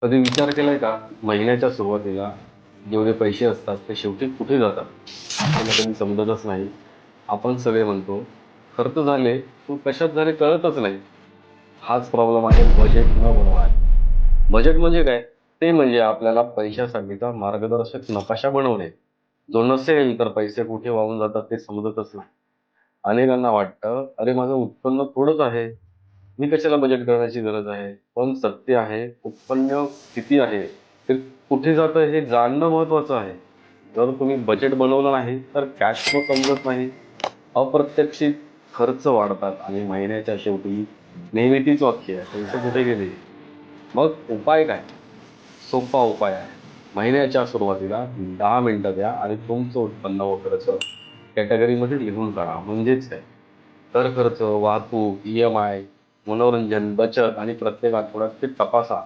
कधी विचार केलाय का महिन्याच्या सुरुवातीला जेवढे पैसे असतात ते शेवटी कुठे जातात आपल्याला कधी समजतच नाही. आपण सगळे म्हणतो खर्च झाले तो कशात झाले कळतच नाही. हाच प्रॉब्लेम आहे बजेट न बनवणार. बजेट म्हणजे काय? ते म्हणजे आपल्याला पैशासाठीचा मार्गदर्शक नकाशा बनवणे. जो नसेल तर पैसे कुठे वाहून जातात ते समजतच नाही. अनेकांना वाटतं अरे माझं उत्पन्न थोडंच आहे, मी कशाला बजेट करण्याची गरज आहे. पण सत्य आहे उत्पन्न किती आहे ते कुठे जातं हे जाणणं महत्वाचं आहे. जर तुम्ही बजेट बनवलं नाही तर कॅश फ्लो समजत नाही, अप्रत्यक्षित खर्च वाढतात आणि महिन्याच्या शेवटी नेहमी तीच वाक्य आहे पैसे कुठे गेले. मग उपाय काय? सोपा उपाय आहे. महिन्याच्या सुरुवातीला 10 मिनिटं द्या आणि तुमचं उत्पन्न व खर्च कॅटेगरीमध्ये लिहून काढा. म्हणजेच काय? कर खर्च, वाहतूक, EMI, मनोरंजन, बचत आणि प्रत्येक आठवड्यात ते तपासा.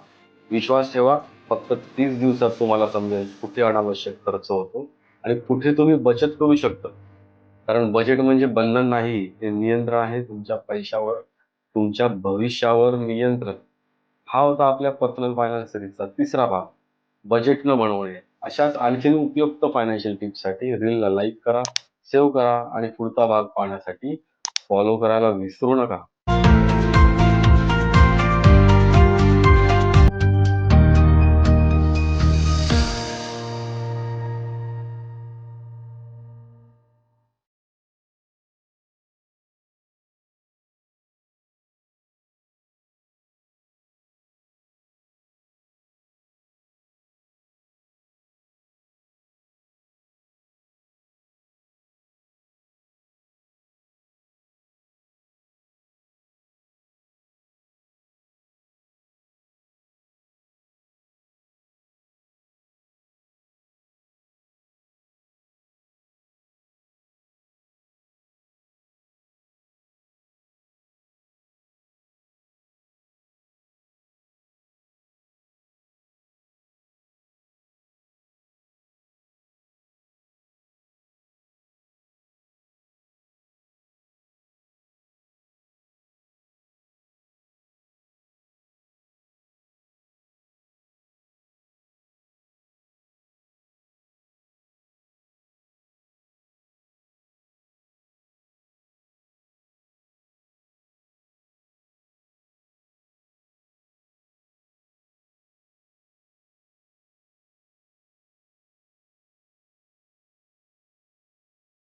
विश्वास ठेवा, फक्त 30 दिवसात तुम्हाला समजेल कुठे अनावश्यक खर्च होतो आणि कुठे तुम्ही बचत करू शकता. कारण बजेट म्हणजे बंधन नाही, ते नियंत्रण आहे तुमच्या पैशावर, तुमच्या भविष्यावर नियंत्रण. हा होता आपल्या पर्सनल फायनान्स सिरीजचा तिसरा भाग, बजेट न बनवणे. अशाच आणखीन उपयुक्त फायनान्शियल टिप्ससाठी रीलला लाईक करा, सेव्ह करा आणि पुढचा भाग पाहण्यासाठी फॉलो करायला विसरू नका.